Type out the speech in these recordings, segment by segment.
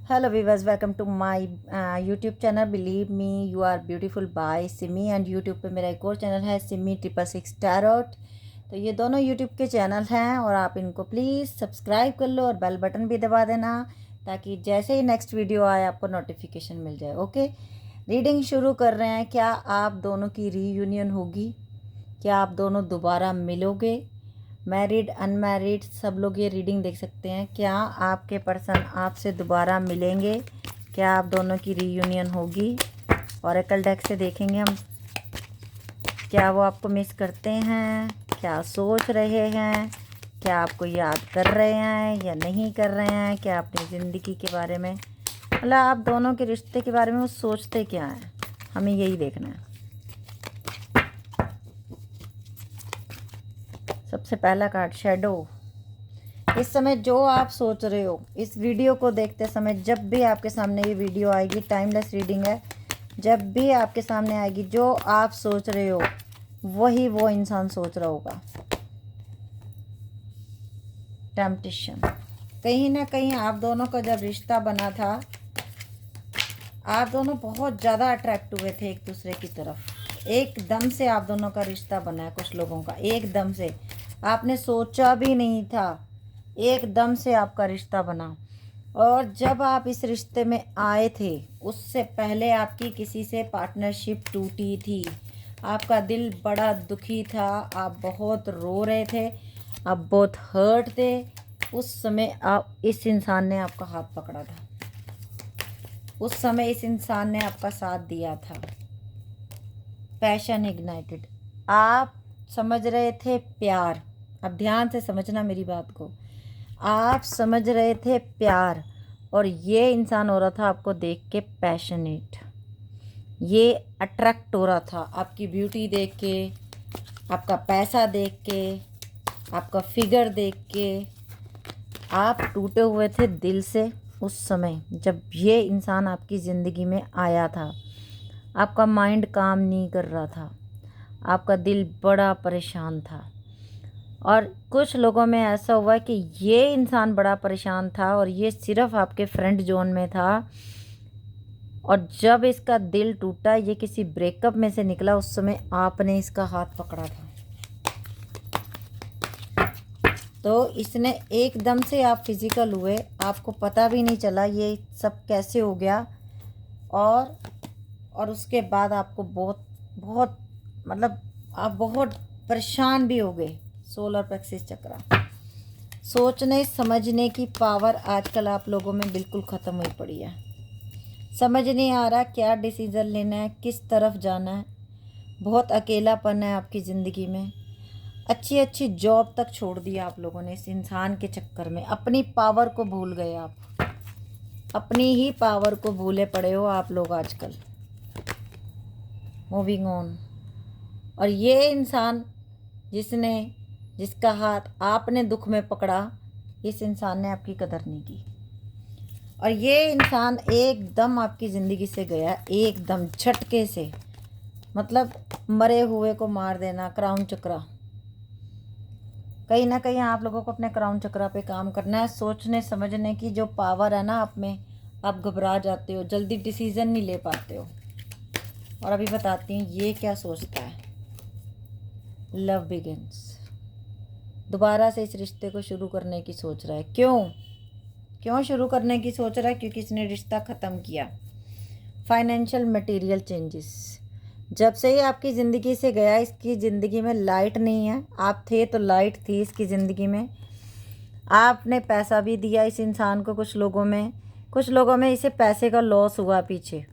Hello viewers, welcome to my YouTube channel Believe Me You Are Beautiful by Simi and YouTube पे मेरा एक और channel है Simi 666 tarot. तो ये दोनों YouTube के चैनल हैं और आप इनको प्लीज़ सब्सक्राइब कर लो और बेल बटन भी दबा देना ताकि जैसे ही नेक्स्ट वीडियो आए आपको नोटिफिकेशन मिल जाए। ओके, रीडिंग शुरू कर रहे हैं। क्या आप दोनों की रीयूनियन होगी? क्या आप दोनों दोबारा मिलोगे? मैरिड अनमैरिड सब लोग ये रीडिंग देख सकते हैं। क्या आपके पर्सन आपसे दोबारा मिलेंगे? क्या आप दोनों की रीयूनियन होगी? ओरेकल डेक से देखेंगे हम। क्या वो आपको मिस करते हैं? क्या सोच रहे हैं? क्या आपको याद कर रहे हैं या नहीं कर रहे हैं? क्या अपनी ज़िंदगी के बारे में, मतलब आप दोनों के रिश्ते के बारे में वो सोचते क्या हैं? हमें यही देखना है। सबसे पहला कार्ड शैडो। इस समय जो आप सोच रहे हो, इस वीडियो को देखते समय जब भी आपके सामने ये वीडियो आएगी, टाइमलेस रीडिंग है, जब भी आपके सामने आएगी जो आप सोच रहे हो वही वो इंसान सोच रहा होगा। टेम्पटेशन। कहीं ना कहीं आप दोनों का जब रिश्ता बना था, आप दोनों बहुत ज़्यादा अट्रैक्ट हुए थे एक दूसरे की तरफ। एकदम से आप दोनों का रिश्ता बना है। कुछ लोगों का एकदम से, आपने सोचा भी नहीं था, एकदम से आपका रिश्ता बना। और जब आप इस रिश्ते में आए थे उससे पहले आपकी किसी से पार्टनरशिप टूटी थी। आपका दिल बड़ा दुखी था, आप बहुत रो रहे थे, आप बहुत हर्ट थे। उस समय आप इस इंसान ने आपका हाथ पकड़ा था, उस समय इस इंसान ने आपका साथ दिया था। Passion ignited. आप समझ रहे थे प्यार। अब ध्यान से समझना मेरी बात को। आप समझ रहे थे प्यार और ये इंसान हो रहा था आपको देख के पैशनेट। ये अट्रैक्ट हो रहा था आपकी ब्यूटी देख के, आपका पैसा देख के, आपका फिगर देख के। आप टूटे हुए थे दिल से उस समय जब ये इंसान आपकी ज़िंदगी में आया था। आपका माइंड काम नहीं कर रहा था, आपका दिल बड़ा परेशान था। और कुछ लोगों में ऐसा हुआ कि ये इंसान बड़ा परेशान था और ये सिर्फ आपके फ्रेंड जोन में था। और जब इसका दिल टूटा, ये किसी ब्रेकअप में से निकला, उस समय आपने इसका हाथ पकड़ा था। तो इसने एकदम से आप फिजिकल हुए, आपको पता भी नहीं चला ये सब कैसे हो गया। और उसके बाद आपको बहुत बहुत मतलब आप बहुत परेशान भी हो गए। सोलर प्लेक्सिस चक्रा। सोचने समझने की पावर आजकल आप लोगों में बिल्कुल ख़त्म हुई पड़ी है। समझ नहीं आ रहा क्या डिसीज़न लेना है, किस तरफ जाना है। बहुत अकेलापन है आपकी ज़िंदगी में। अच्छी अच्छी जॉब तक छोड़ दिया आप लोगों ने इस इंसान के चक्कर में। अपनी पावर को भूल गए आप, अपनी ही पावर को भूले पड़े हो आप लोग आजकल। Moving on. और ये इंसान जिसका हाथ आपने दुख में पकड़ा, इस इंसान ने आपकी कदर नहीं की। और ये इंसान एकदम आपकी ज़िंदगी से गया, एकदम झटके से। मतलब मरे हुए को मार देना। क्राउन चक्रा। कहीं ना कहीं आप लोगों को अपने क्राउन चक्रा पे काम करना है। सोचने समझने की जो पावर है ना आप में, आप घबरा जाते हो, जल्दी डिसीज़न नहीं ले पाते हो। और अभी बताती हूँ ये क्या सोचता है। Love begins. दोबारा से इस रिश्ते को शुरू करने की सोच रहा है। क्यों शुरू करने की सोच रहा है? क्योंकि इसने रिश्ता ख़त्म किया। Financial material changes. जब से ही आपकी ज़िंदगी से गया, इसकी ज़िंदगी में लाइट नहीं है। आप थे तो लाइट थी इसकी ज़िंदगी में। आपने पैसा भी दिया इस इंसान को। कुछ लोगों में इसे पैसे का लॉस हुआ पीछे।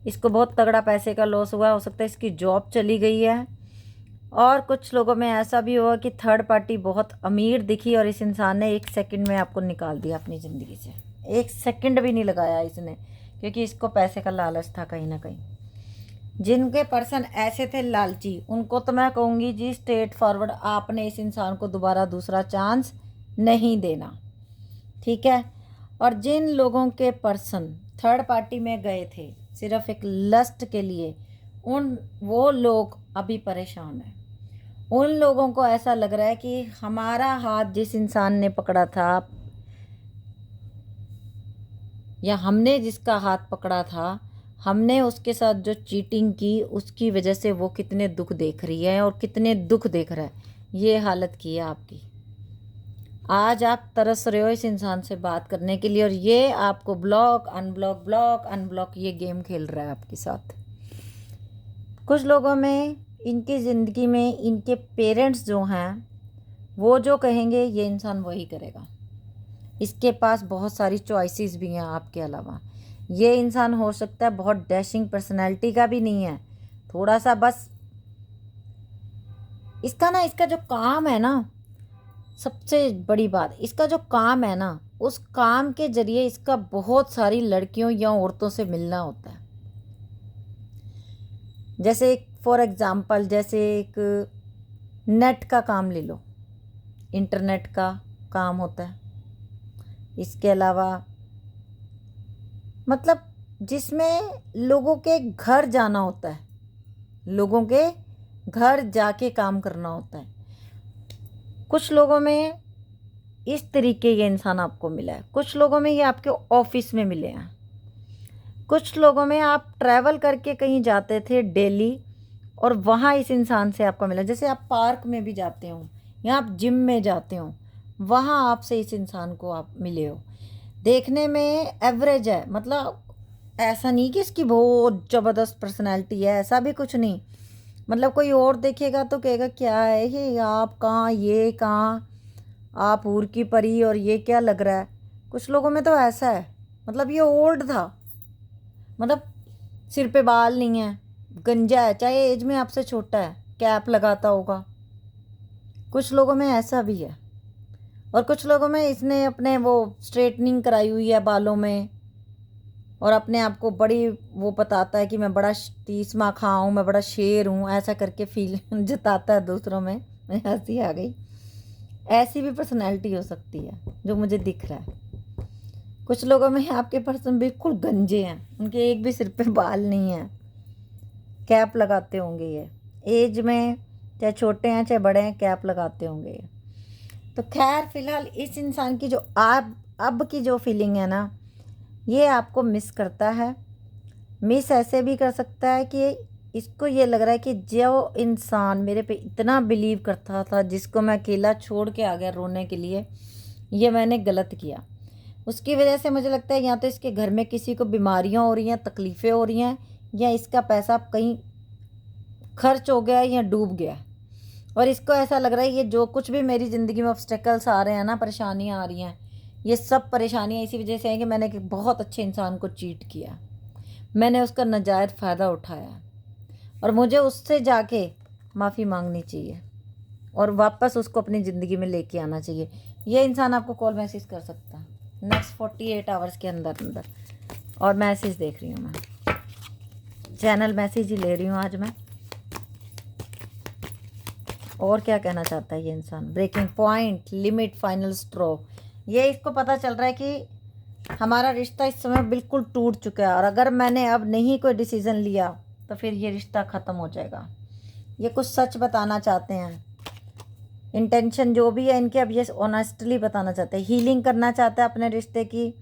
इसको बहुत तगड़ा पैसे का लॉस हुआ। हो सकता है इसकी जॉब चली गई है। और कुछ लोगों में ऐसा भी हुआ कि थर्ड पार्टी बहुत अमीर दिखी और इस इंसान ने 1 सेकंड में आपको निकाल दिया अपनी ज़िंदगी से। 1 सेकंड भी नहीं लगाया इसने, क्योंकि इसको पैसे का लालच था कहीं ना कहीं। जिनके पर्सन ऐसे थे लालची, उनको तो मैं कहूँगी जी स्ट्रेट फॉरवर्ड, आपने इस इंसान को दोबारा दूसरा चांस नहीं देना, ठीक है। और जिन लोगों के पर्सन थर्ड पार्टी में गए थे सिर्फ एक लस्ट के लिए, वो लोग अभी परेशान हैं। उन लोगों को ऐसा लग रहा है कि हमारा हाथ जिस इंसान ने पकड़ा था, या हमने जिसका हाथ पकड़ा था, हमने उसके साथ जो चीटिंग की, उसकी वजह से वो कितने दुख देख रही है और कितने दुख देख रहा है, ये हालत की है आपकी। आज आप तरस रहे हो इस इंसान से बात करने के लिए और ये आपको ब्लॉक अनब्लॉक ये गेम खेल रहा है आपके साथ। कुछ लोगों में, इनकी ज़िंदगी में इनके पेरेंट्स जो हैं वो जो कहेंगे ये इंसान वही करेगा। इसके पास बहुत सारी चॉइसेस भी हैं आपके अलावा। ये इंसान हो सकता है बहुत डैशिंग पर्सनैलिटी का भी नहीं है, थोड़ा सा बस इसका जो काम है ना, सबसे बड़ी बात, इसका जो काम है ना, उस काम के जरिए इसका बहुत सारी लड़कियों या औरतों से मिलना होता है। जैसे फॉर एग्जांपल, जैसे एक नेट का काम ले लो, इंटरनेट का काम होता है। इसके अलावा मतलब जिसमें लोगों के घर जाना होता है, लोगों के घर जाके काम करना होता है। कुछ लोगों में इस तरीके ये इंसान आपको मिला है, कुछ लोगों में ये आपके ऑफिस में मिले हैं, कुछ लोगों में आप ट्रैवल करके कहीं जाते थे डेली और वहाँ इस इंसान से आपको मिला। जैसे आप पार्क में भी जाते हो या आप जिम में जाते हो, वहाँ आपसे इस इंसान को आप मिले हो। देखने में एवरेज है, मतलब ऐसा नहीं कि इसकी बहुत ज़बरदस्त पर्सनैलिटी है, ऐसा भी कुछ नहीं। मतलब कोई और देखेगा तो कहेगा क्या है ये, आप कहाँ, ये कहाँ, आप ऊर की परी और ये क्या लग रहा है। कुछ लोगों में तो ऐसा है, मतलब ये ओल्ड था, मतलब सिर पे बाल नहीं है, गंजा है, चाहे एज में आपसे छोटा है, कैप लगाता होगा। कुछ लोगों में ऐसा भी है। और कुछ लोगों में इसने अपने वो स्ट्रेटनिंग कराई हुई है बालों में और अपने आप को बड़ी वो बताता है कि मैं बड़ा तीसमा खां हूँ, मैं बड़ा शेर हूँ, ऐसा करके फील जताता है दूसरों में। मुझे हंसी आ गई। ऐसी भी पर्सनैलिटी हो सकती है जो मुझे दिख रहा है। कुछ लोगों में आपके पर्सन बिल्कुल गंजे हैं, उनके एक भी सिर पे बाल नहीं है, कैप लगाते होंगे ये, एज में चाहे छोटे हैं चाहे बड़े हैं, कैप लगाते होंगे ये। तो खैर फिलहाल इस इंसान की जो अब की जो फीलिंग है ना, ये आपको मिस करता है। मिस ऐसे भी कर सकता है कि इसको ये लग रहा है कि जो इंसान मेरे पे इतना बिलीव करता था, जिसको मैं अकेला छोड़ के आ गया रोने के लिए, ये मैंने गलत किया। उसकी वजह से मुझे लगता है या तो इसके घर में किसी को बीमारियां हो रही हैं, तकलीफ़ें हो रही हैं, या इसका पैसा कहीं खर्च हो गया है या डूब गया है। और इसको ऐसा लग रहा है ये जो कुछ भी मेरी ज़िंदगी में ऑब्स्टेकल्स आ रहे हैं ना, परेशानियां आ रही हैं, ये सब परेशानियां इसी वजह से हैं कि मैंने एक बहुत अच्छे इंसान को चीट किया, मैंने उसका नाजायज़ फ़ायदा उठाया और मुझे उससे जाके माफ़ी मांगनी चाहिए और वापस उसको अपनी ज़िंदगी में लेके आना चाहिए। ये इंसान आपको कॉल मैसेज कर सकता है नेक्स्ट 48 आवर्स के अंदर। और मैसेज देख रही हूँ मैं, चैनल मैसेज ही ले रही हूँ आज मैं। और क्या कहना चाहता है ये इंसान? Breaking point, limit, final स्ट्रो। ये इसको पता चल रहा है कि हमारा रिश्ता इस समय बिल्कुल टूट चुका है और अगर मैंने अब नहीं कोई डिसीज़न लिया तो फिर ये रिश्ता ख़त्म हो जाएगा। ये कुछ सच बताना चाहते हैं, इंटेंशन जो भी है इनके, अब ये ऑनेस्टली बताना चाहते हैं, हीलिंग करना चाहता है अपने रिश्ते की,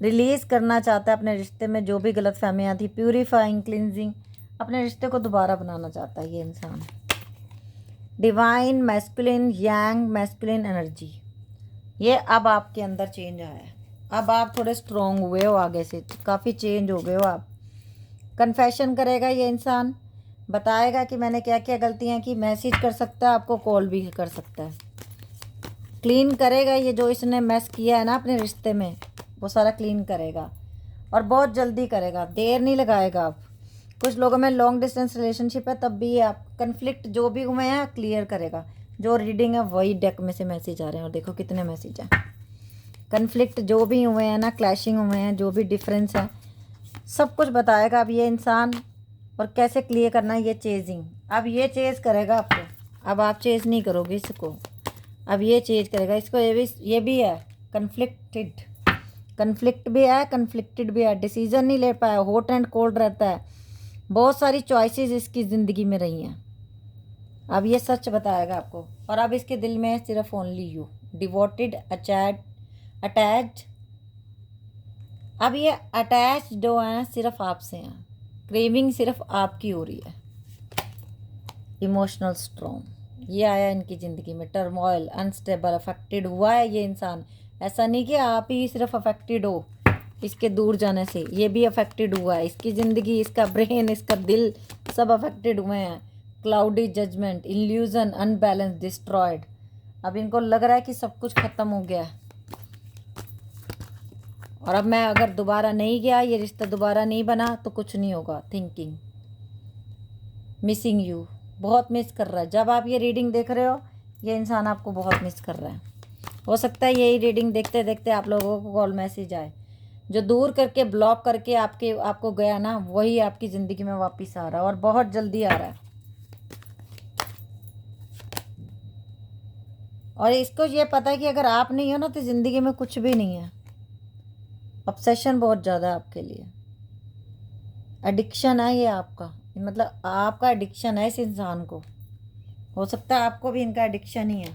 रिलीज़ करना चाहता है अपने रिश्ते में जो भी गलतफहमियां थी, प्यूरीफाइंग, क्लिनजिंग, अपने रिश्ते को दोबारा बनाना चाहता है ये इंसान। डिवाइन मैस्कुलिन, यांग मैस्कुलिन एनर्जी, ये अब आपके अंदर चेंज आया है। अब आप थोड़े स्ट्रॉन्ग हुए हो, आगे से काफ़ी चेंज हो गए हो आप। कन्फेशन करेगा ये इंसान, बताएगा कि मैंने क्या क्या गलतियाँ की, मैसेज कर सकता है आपको, कॉल भी कर सकता है। क्लीन करेगा ये जो इसने मैस किया है ना अपने रिश्ते में, वो सारा क्लीन करेगा और बहुत जल्दी करेगा, देर नहीं लगाएगा आप। कुछ लोगों में लॉन्ग डिस्टेंस रिलेशनशिप है, तब भी ये आप कन्फ्लिक्ट जो भी हुए हैं क्लियर करेगा। जो रीडिंग है वही डेक में से मैसेज आ रहे हैं और देखो कितने मैसेज हैं। कन्फ्लिक्ट जो भी हुए हैं ना, क्लैशिंग हुए हैं, जो भी डिफरेंस है, सब कुछ बताएगा अब ये इंसान। और कैसे क्लियर करना है ये चेजिंग, अब ये चेज करेगा आपको, अब आप चेज नहीं करोगे इसको, अब ये चेज करेगा इसको। ये भी है कन्फ्लिक्टेड, कन्फ्लिक्ट भी है, कन्फ्लिक्टेड भी है, डिसीजन नहीं ले पाया, हॉट एंड कोल्ड रहता है, बहुत सारी चॉइसेस इसकी ज़िंदगी में रही हैं। अब ये सच बताएगा आपको और अब इसके दिल में सिर्फ ओनली यू, डिवोटेड, अटैच्ड, अब ये अटैच जो है सिर्फ आपसे हैं, क्रेविंग सिर्फ आपकी हो रही है। इमोशनल स्ट्रॉन्ग, ये आया इनकी ज़िंदगी में। टर्मोइल, अनस्टेबल, अफेक्टेड हुआ है ये इंसान। ऐसा नहीं कि आप ही सिर्फ अफेक्टेड हो इसके दूर जाने से, ये भी अफेक्टेड हुआ है। इसकी ज़िंदगी, इसका ब्रेन, इसका दिल सब अफेक्टेड हुए हैं। Cloudy judgement, illusion, unbalance, destroyed. अब इनको लग रहा है कि सब कुछ ख़त्म हो गया है और अब मैं अगर दोबारा नहीं गया, ये रिश्ता दोबारा नहीं बना तो कुछ नहीं होगा। थिंकिंग, मिसिंग यू, बहुत मिस कर रहा है। जब आप ये रीडिंग देख रहे हो, ये इंसान आपको बहुत मिस कर रहा है। हो सकता है यही रीडिंग देखते देखते आप लोगों को कॉल मैसेज आए। जो दूर करके, ब्लॉक करके आपको गया ना, वही आपकी ज़िंदगी में वापस आ रहा है और बहुत जल्दी आ रहा है। और इसको ये पता है कि अगर आप नहीं हो ना तो ज़िंदगी में कुछ भी नहीं है। ऑब्सेशन बहुत ज़्यादा है आपके लिए, एडिक्शन है ये आपका, मतलब आपका एडिक्शन है इस इंसान को। हो सकता है आपको भी इनका एडिक्शन ही है।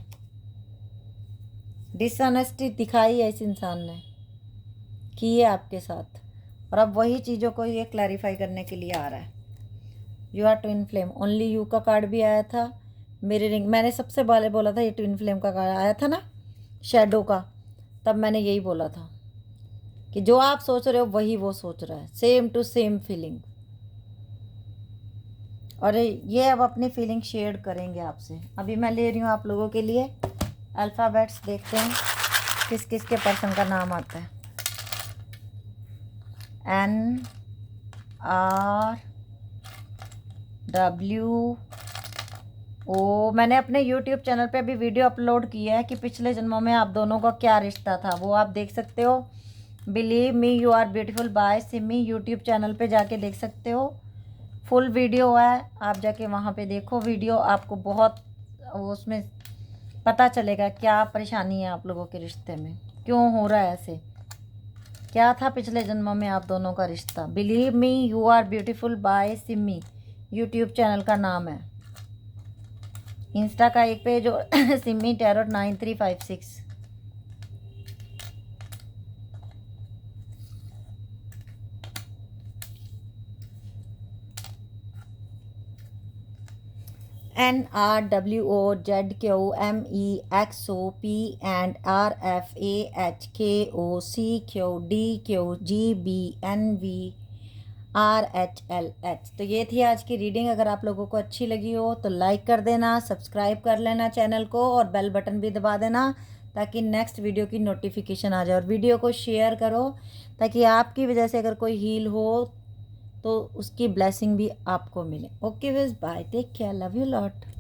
डिसऑनेस्टी दिखाई है इस इंसान ने, की है आपके साथ, और अब वही चीज़ों को ये क्लैरिफाई करने के लिए आ रहा है। You are twin flame, only you का कार्ड भी आया था। मिररिंग, मैंने सबसे पहले बोला था ये ट्विन फ्लेम का कार्ड आया था ना, शैडो का, तब मैंने यही बोला था कि जो आप सोच रहे हो वही वो सोच रहा है, सेम टू सेम फीलिंग। और ये अब अपनी फीलिंग शेयर करेंगे आपसे। अभी मैं ले रही हूँ आप लोगों के लिए अल्फ़ाबेट्स, देखते हैं किस किस के पर्सन का नाम आता है। N R W O। मैंने अपने यूट्यूब चैनल पे अभी वीडियो अपलोड किया है कि पिछले जन्मों में आप दोनों का क्या रिश्ता था, वो आप देख सकते हो। Believe me you are beautiful by Simi, YouTube channel पे जाके देख सकते हो। फुल वीडियो है, आप जाके वहाँ पे देखो वीडियो, आपको बहुत उसमें पता चलेगा क्या परेशानी है आप लोगों के रिश्ते में, क्यों हो रहा है ऐसे, क्या था पिछले जन्मों में आप दोनों का रिश्ता। Believe me you are beautiful by Simi, YouTube channel का नाम है। इंस्टा का एक पेज और सिमी टैरोट 9356। NRWOZKOMEXOPANRFAHKOCQDQGBNVRHLH। तो ये थी आज की रीडिंग। अगर आप लोगों को अच्छी लगी हो तो लाइक कर देना, सब्सक्राइब कर लेना चैनल को और बेल बटन भी दबा देना ताकि नेक्स्ट वीडियो की नोटिफिकेशन आ जाए। और वीडियो को शेयर करो ताकि आपकी वजह से अगर कोई हील हो तो उसकी ब्लेसिंग भी आपको मिले। Okay with, bye, take care, love you lot.